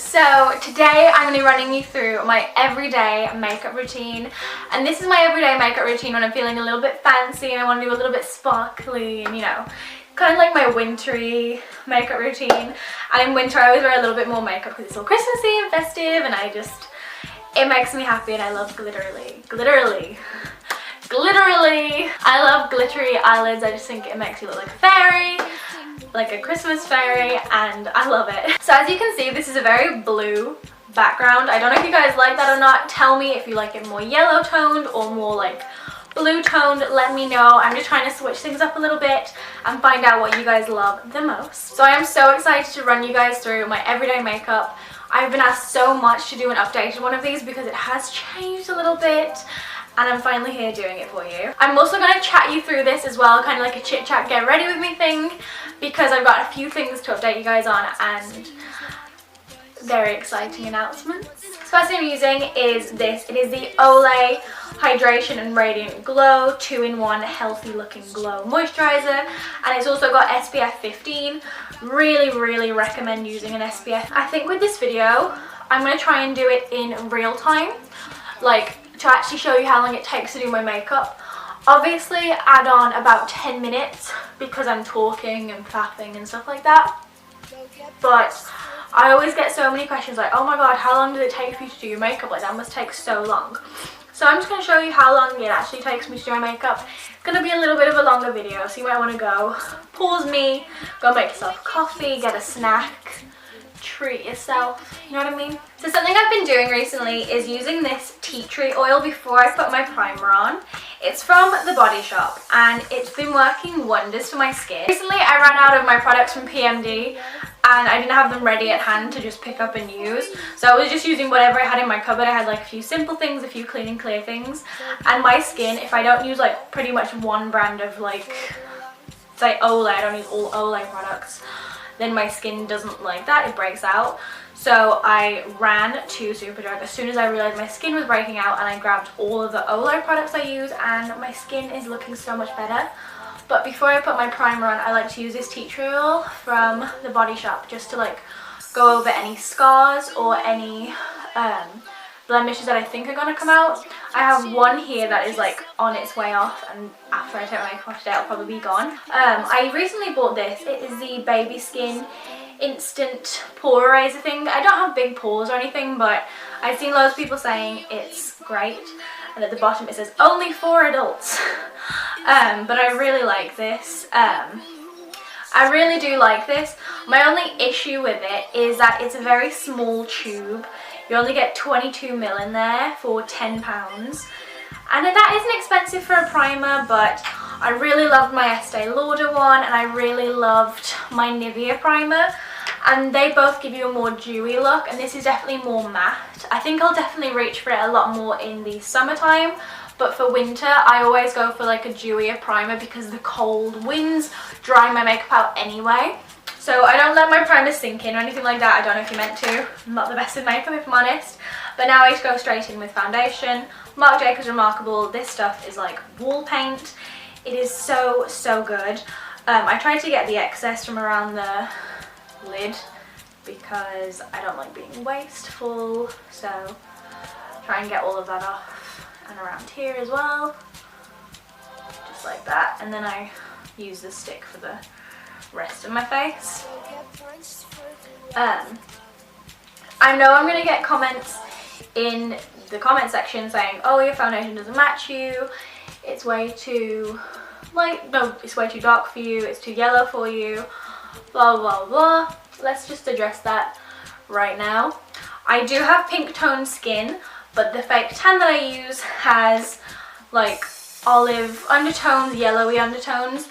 So today I'm going to be running you through my everyday makeup routine, and this is my everyday makeup routine when I'm feeling a little bit fancy and I want to do a little bit sparkly and, you know, kind of like my wintry makeup routine. And in winter I always wear a little bit more makeup because it's all Christmassy and festive, and it makes me happy, and I love glitterly. I love glittery eyelids. I just think it makes you look like a fairy, like a Christmas fairy, and I love it. So as you can see, this is a very blue background. I don't know if you guys like that or not. Tell me if you like it more yellow toned or more like blue toned. Let me know. I'm just trying to switch things up a little bit and find out what you guys love the most. So I am so excited to run you guys through my everyday makeup. I've been asked so much to do an updated one of these because it has changed a little bit, and I'm finally here doing it for you. I'm also going to chat you through this as well, kind of like a chit chat get ready with me thing, because I've got a few things to update you guys on and very exciting announcements. First thing I'm using is this. It is the Olay Hydration and Radiant Glow 2-in-1 Healthy Looking Glow Moisturizer, and it's also got SPF 15. Really recommend using an SPF. I think with this video I'm going to try and do it in real time, like to actually show you how long it takes to do my makeup. Obviously add on about 10 minutes because I'm talking and faffing and stuff like that, but I always get so many questions like, oh my god, how long does it take for you to do your makeup? Like, that must take so long. So I'm just going to show you how long it actually takes me to do my makeup. It's going to be a little bit of a longer video, so you might want to go pause me, go make yourself coffee, get a snack, treat yourself, you know what I mean? So something I've been doing recently is using this tea tree oil before I put my primer on. It's from The Body Shop and it's been working wonders for my skin. Recently I ran out of my products from PMD and I didn't have them ready at hand to just pick up and use, so I was just using whatever I had in my cupboard. I had like a few simple things, a few clean and clear things, and my skin, if I don't use like pretty much one brand of like, say Olay, I don't use all Olay products, then my skin doesn't like that, it breaks out. So I ran to Superdrug as soon as I realised my skin was breaking out, and I grabbed all of the Olay products I use, and my skin is looking so much better. But before I put my primer on, I like to use this tea tree oil from The Body Shop just to like go over any scars or any blemishes that I think are going to come out. I have one here that is like on its way off, and after I take my makeup off today it'll probably be gone. I recently bought this. It is the Baby Skin Instant Pore Eraser thing. I don't have big pores or anything, but I've seen loads of people saying it's great, and at the bottom it says only for adults. But I really like this. I really do like this. My only issue with it is that it's a very small tube. You only get 22 ml in there for £10, and that isn't expensive for a primer, but I really loved my Estee Lauder one and I really loved my Nivea primer, and they both give you a more dewy look, and this is definitely more matte. I think I'll definitely reach for it a lot more in the summertime, but for winter I always go for like a dewier primer because the cold winds dry my makeup out anyway. So I don't let my primer sink in or anything like that. I don't know if you're meant to. I'm not the best with makeup if I'm honest. But now I just go straight in with foundation. Marc Jacobs Remarkable. This stuff is like wall paint. It is so good. I tried to get the excess from around the lid because I don't like being wasteful. So try and get all of that off, and around here as well. Just like that. And then I use the stick for the rest of my face. I know I'm gonna get comments in the comment section saying, oh, your foundation doesn't match you, it's way too light, no, it's way too dark for you, it's too yellow for you, blah blah blah. Let's just address that right now. I do have pink toned skin, but the fake tan that I use has like olive undertones, yellowy undertones,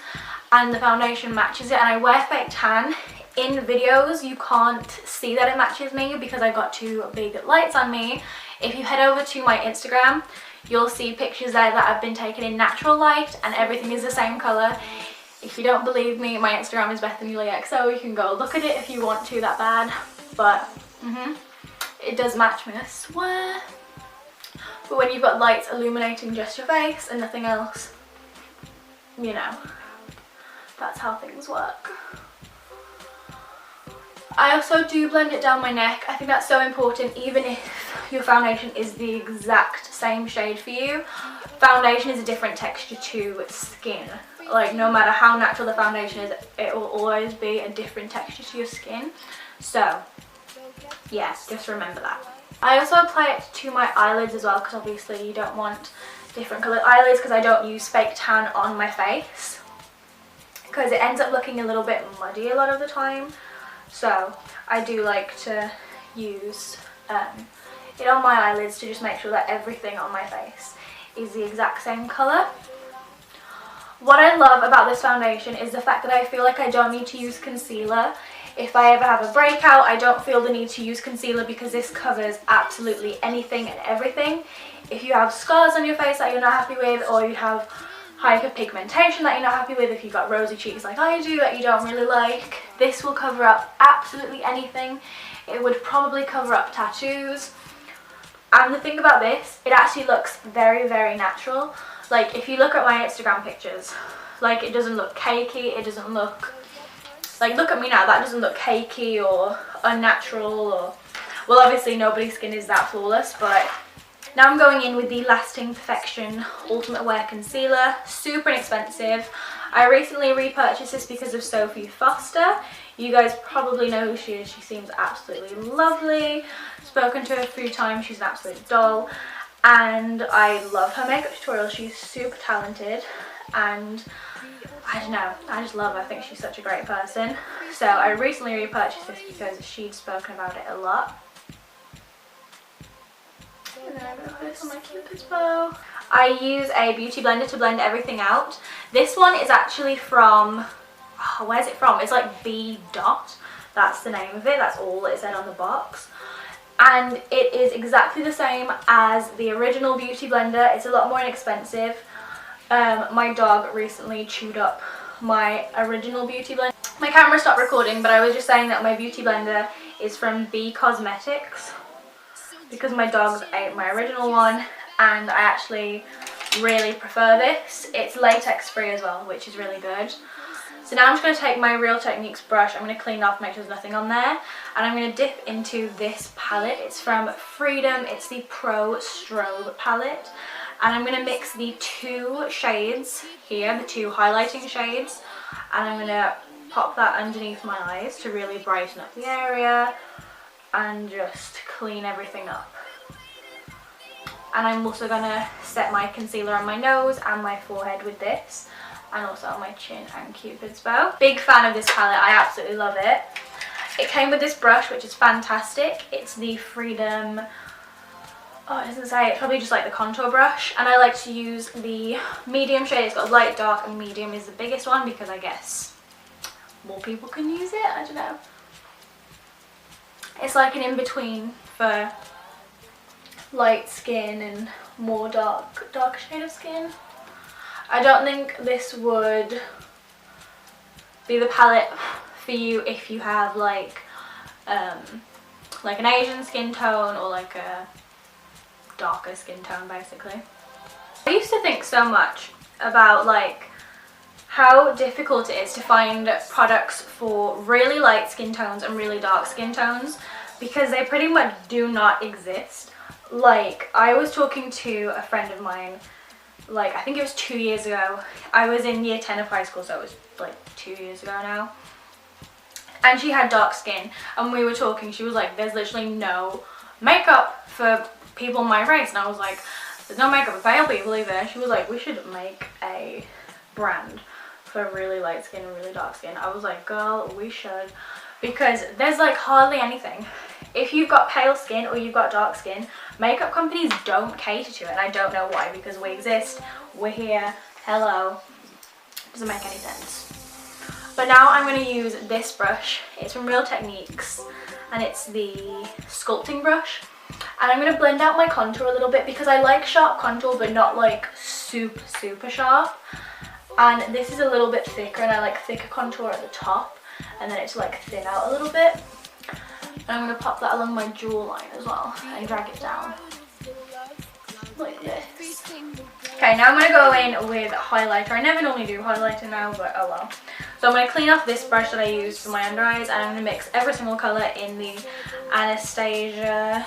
and the foundation matches it, and I wear fake tan. In videos you can't see that it matches me because I've got two big lights on me. If you head over to my Instagram, you'll see pictures there that have been taken in natural light and everything is the same colour. If you don't believe me, my Instagram is Bethany Leigh XO. You can go look at it if you want to that bad, but it does match me, I swear. But when you've got lights illuminating just your face and nothing else, you know, that's how things work. I also do blend it down my neck. I think that's so important, even if your foundation is the exact same shade for you. Foundation is a different texture to skin. Like, no matter how natural the foundation is, it will always be a different texture to your skin. So, yeah, just remember that. I also apply it to my eyelids as well, because obviously you don't want different coloured eyelids, because I don't use fake tan on my face, because it ends up looking a little bit muddy a lot of the time. So I do like to use it on my eyelids to just make sure that everything on my face is the exact same colour. What I love about this foundation is the fact that I feel like I don't need to use concealer. If I ever have a breakout, I don't feel the need to use concealer, because this covers absolutely anything and everything. If you have scars on your face that you're not happy with, or you have hyperpigmentation that you're not happy with, if you've got rosy cheeks like I do that you don't really like, this will cover up absolutely anything. It would probably cover up tattoos. And the thing about this, it actually looks very, very natural. Like, if you look at my Instagram pictures, like, it doesn't look cakey, it doesn't look, like, look at me now, that doesn't look cakey or unnatural, or, well, obviously nobody's skin is that flawless, but now I'm going in with the Lasting Perfection Ultimate Wear Concealer. Super inexpensive. I recently repurchased this because of Sophie Foster. You guys probably know who she is. She seems absolutely lovely. Spoken to her a few times. She's an absolute doll. And I love her makeup tutorials. She's super talented. And I don't know, I just love her. I think she's such a great person. So I recently repurchased this because she'd spoken about it a lot. And then I'm going to put this on my Cupid's bow. I use a beauty blender to blend everything out. This one is actually from, oh, where's it from? It's like B Dot. That's the name of it. That's all it said on the box. And it is exactly the same as the original beauty blender. It's a lot more inexpensive. My dog recently chewed up my original beauty blender. My camera stopped recording, but I was just saying that my beauty blender is from B Cosmetics, because my dogs ate my original one, and I actually really prefer this. It's latex free as well, which is really good. So now I'm just going to take my Real Techniques brush, I'm going to clean off, make sure there's nothing on there, and I'm going to dip into this palette. It's from Freedom, it's the Pro Strobe palette, and I'm going to mix the two shades here, the two highlighting shades, and I'm going to pop that underneath my eyes to really brighten up the area and just clean everything up. And I'm also going to set my concealer on my nose and my forehead with this, and also on my chin and Cupid's bow. Big fan of this palette, I absolutely love it. It came with this brush, which is fantastic. It's the Freedom, oh, it doesn't say, it's probably just like the contour brush, and I like to use the medium shade. It's got light, dark, and medium is the biggest one, because I guess more people can use it, I don't know. It's like an in-between for light skin and more dark shade of skin. I don't think this would be the palette for you if you have like an Asian skin tone, or like a darker skin tone, basically. I used to think so much about like how difficult it is to find products for really light skin tones and really dark skin tones, because they pretty much do not exist. Like, I was talking to a friend of mine, like, I think it was 2 years ago. I was in year 10 of high school, so it was like 2 years ago now. And she had dark skin, and we were talking, she was like, there's literally no makeup for people my race. And I was like, there's no makeup for pale people either. She was like, we should make a brand for really light skin and really dark skin. I was like, girl, we should, because there's like hardly anything. If you've got pale skin or you've got dark skin, makeup companies don't cater to it, and I don't know why, because we exist, we're here, hello. Doesn't make any sense. But now I'm going to use this brush. It's from Real Techniques, and it's the sculpting brush. And I'm going to blend out my contour a little bit, because I like sharp contour, but not like super sharp. And this is a little bit thicker, and I like thicker contour at the top, and then it's like thin out a little bit. And I'm going to pop that along my jawline as well, and drag it down like this. Okay, now I'm going to go in with highlighter. I never normally do highlighter now, but oh well. So I'm going to clean off this brush that I used for my under eyes, and I'm going to mix every single colour in the Anastasia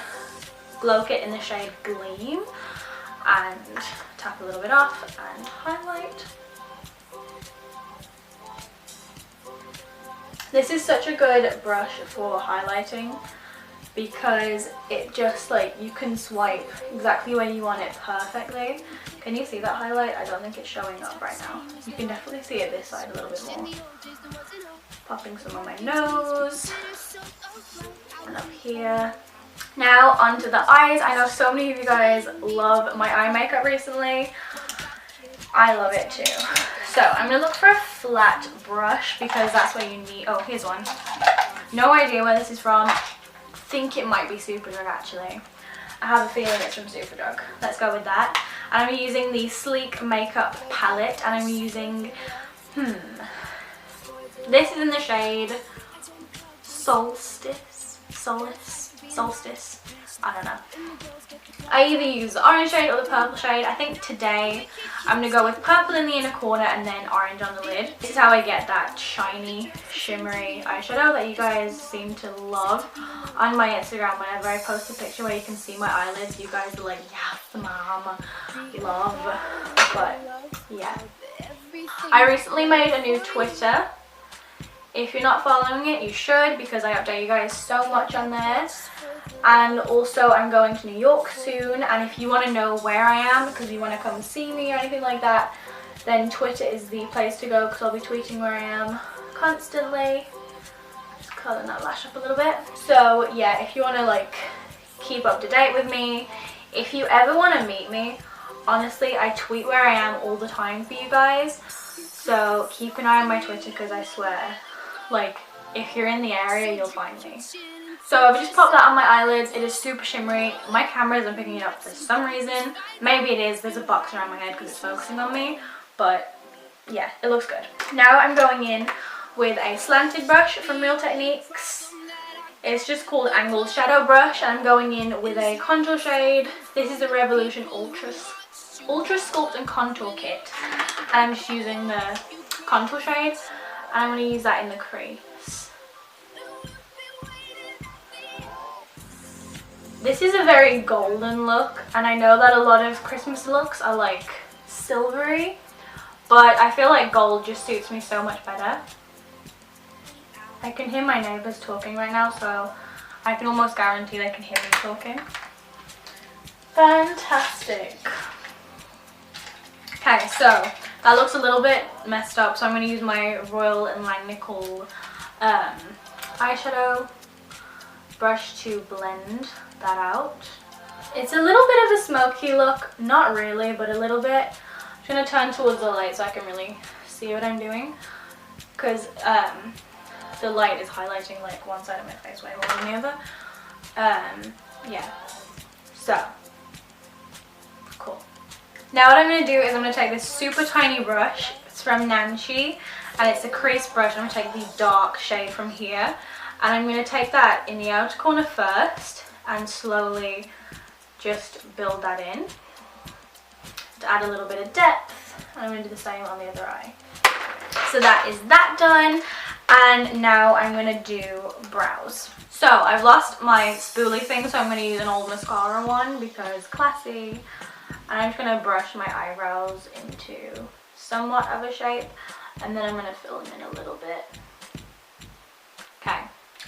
Glow Kit in the shade Gleam, and tap a little bit off and highlight. This is such a good brush for highlighting because it just like, you can swipe exactly where you want it perfectly. Can you see that highlight? I don't think it's showing up right now. You can definitely see it this side a little bit more. Popping some on my nose and up here. Now onto the eyes. I know so many of you guys love my eye makeup recently. I love it too. So I'm going to look for a flat brush because that's what you need. Oh, here's one. No idea where this is from. Think it might be Superdrug actually. I have a feeling it's from Superdrug. Let's go with that. And I'm using the Sleek Makeup palette, and I'm using, this is in the shade Solstice. I don't know. I either use the orange shade or the purple shade. I think today I'm going to go with purple in the inner corner and then orange on the lid. This is how I get that shiny, shimmery eyeshadow that you guys seem to love. On my Instagram, whenever I post a picture where you can see my eyelids, you guys are like, yes, mom, love. But yeah. I recently made a new Twitter. If you're not following it, you should, because I update you guys so much on there. And also I'm going to New York soon, and if you want to know where I am because you want to come see me or anything like that, then Twitter is the place to go because I'll be tweeting where I am constantly. Just curling that lash up a little bit. So yeah, if you want to like keep up to date with me, if you ever want to meet me, honestly I tweet where I am all the time for you guys. So keep an eye on my Twitter because I swear, like, if you're in the area, you'll find me. So I've just popped that on my eyelids. It is super shimmery. My camera isn't picking it up for some reason. Maybe it is. There's a box around my head because it's focusing on me. But yeah, it looks good. Now I'm going in with a slanted brush from Real Techniques. It's just called Angled Shadow Brush. And I'm going in with a contour shade. This is the Revolution Ultra Sculpt and Contour Kit. And I'm just using the contour shade. And I'm going to use that in the crease. This is a very golden look, and I know that a lot of Christmas looks are like silvery, but I feel like gold just suits me so much better. I can hear my neighbours talking right now, so I can almost guarantee they can hear me talking. Fantastic. Okay, so that looks a little bit messed up, so I'm going to use my Royal & Langnickel eyeshadow brush to blend that out. It's a little bit of a smoky look, not really, but a little bit. I'm going to turn towards the light so I can really see what I'm doing, because the light is highlighting like one side of my face way more than the other. Yeah, so cool. Now what I'm going to do is I'm going to take this super tiny brush. It's from Nancy, and it's a crease brush. I'm going to take the dark shade from here, and I'm going to take that in the outer corner first and slowly just build that in to add a little bit of depth. And I'm going to do the same on the other eye. So that is that done, and now I'm going to do brows. So I've lost my spoolie thing, so I'm going to use an old mascara one because classy. And I'm just going to brush my eyebrows into somewhat of a shape, and then I'm going to fill them in a little bit. Okay,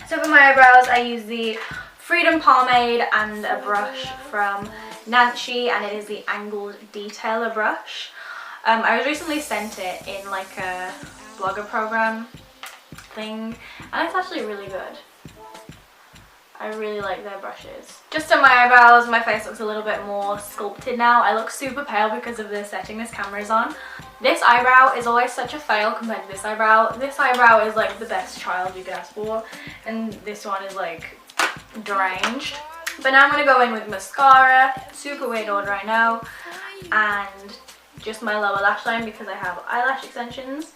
so for my eyebrows I use the Freedom Pomade and a brush from Nancy, and it is the Angled Detailer brush. I was recently sent it in like a blogger program thing, and it's actually really good. I really like their brushes. Just on my eyebrows, my face looks a little bit more sculpted now. I look super pale because of the setting this camera is on. This eyebrow is always such a fail compared to this eyebrow. This eyebrow is like the best child you could ask for, and this one is like deranged. But now I'm going to go in with mascara, super weird order I know, and just my lower lash line because I have eyelash extensions.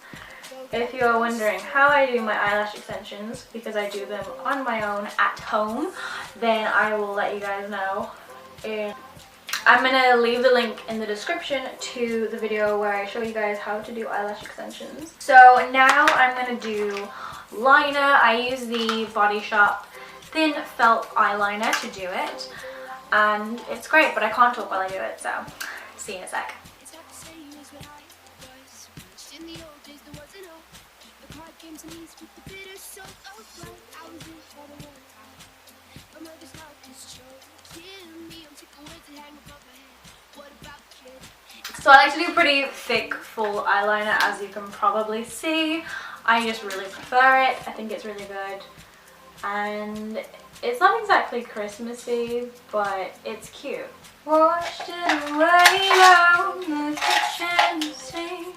If you're wondering how I do my eyelash extensions, because I do them on my own at home, then I will let you guys know in I'm gonna leave the link in the description to the video where I show you guys how to do eyelash extensions. So now I'm gonna do liner. I use the Body Shop thin felt eyeliner to do it, and it's great, but I can't talk while I do it, so see you in a sec. So I like to do pretty thick full eyeliner, as you can probably see. I just really prefer it. I think it's really good, and it's not exactly Christmassy, but it's cute. Washed it away down the kitchen sink.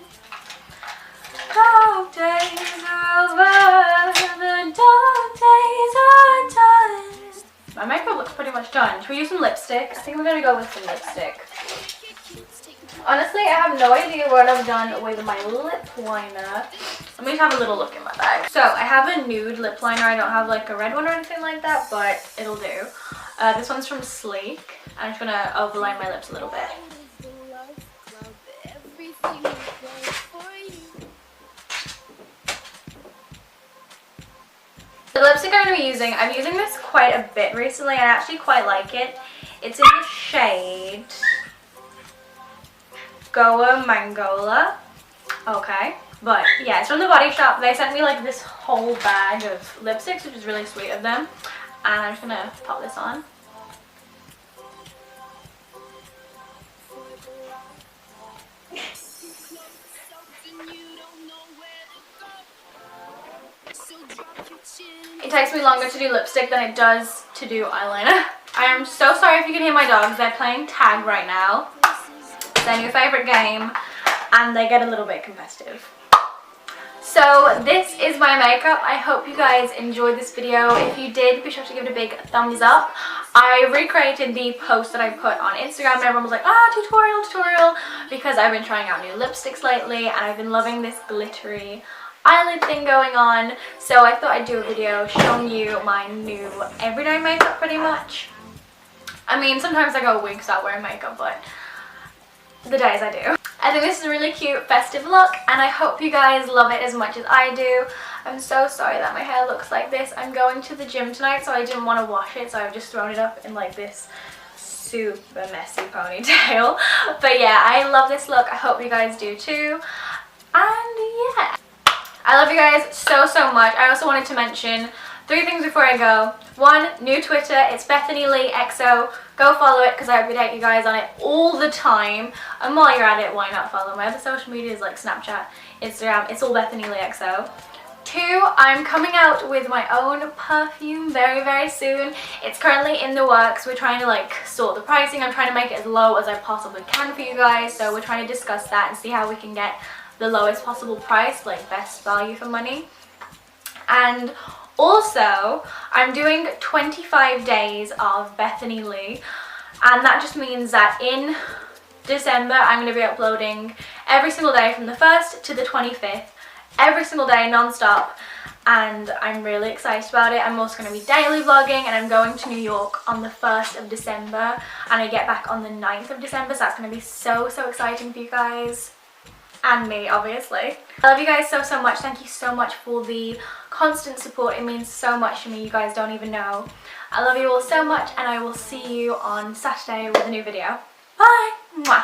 Dark days are over, the dark days are done. My makeup looks pretty much done. Should we use some lipstick? I think we're gonna go with some lipstick. Honestly, I have no idea what I've done with my lip liner. Let me just have a little look in my bag. So I have a nude lip liner. I don't have like a red one or anything like that, but it'll do. This one's from Sleek. I'm just gonna overline my lips a little bit. The lipstick I'm going to be using, I'm using this quite a bit recently, and I actually quite like it. It's in the shade Goa Mangola. Okay, but yeah, it's from the Body Shop. They sent me like this whole bag of lipsticks, which is really sweet of them. And I'm just going to pop this on. It takes me longer to do lipstick than it does to do eyeliner. I am so sorry if you can hear my dogs. They're playing tag right now. It's their new favourite game, and they get a little bit competitive. So this is my makeup. I hope you guys enjoyed this video. If you did, be sure to give it a big thumbs up. I recreated the post that I put on Instagram, and everyone was like, tutorial, because I've been trying out new lipsticks lately, and I've been loving this glittery eyelid thing going on, so I thought I'd do a video showing you my new everyday makeup pretty much. I mean, sometimes I go weeks without wearing makeup, but the days I do. I think this is a really cute festive look, and I hope you guys love it as much as I do. I'm so sorry that my hair looks like this. I'm going to the gym tonight, so I didn't want to wash it, so I've just thrown it up in like this super messy ponytail. But yeah, I love this look. I hope you guys do too. And yeah, I love you guys so much. I also wanted to mention 3 things before I go. 1, new Twitter. It's Bethany Leigh XO. Go follow it because I update you guys on it all the time. And while you're at it, why not follow my other social medias like Snapchat, Instagram. It's all Bethany Leigh XO. 2, I'm coming out with my own perfume very soon. It's currently in the works. We're trying to like sort the pricing. I'm trying to make it as low as I possibly can for you guys. So we're trying to discuss that and see how we can get the lowest possible price, like best value for money. And also, I'm doing 25 days of Bethany Leigh, and that just means that in December I'm going to be uploading every single day from the 1st to the 25th, every single day non-stop, and I'm really excited about it. I'm also going to be daily vlogging, and I'm going to New York on the 1st of December, and I get back on the 9th of December, so that's going to be so exciting for you guys. And me, obviously. I love you guys so much. Thank you so much for the constant support. It means so much to me. You guys don't even know. I love you all so much, and I will see you on Saturday with a new video. Bye! Mwah.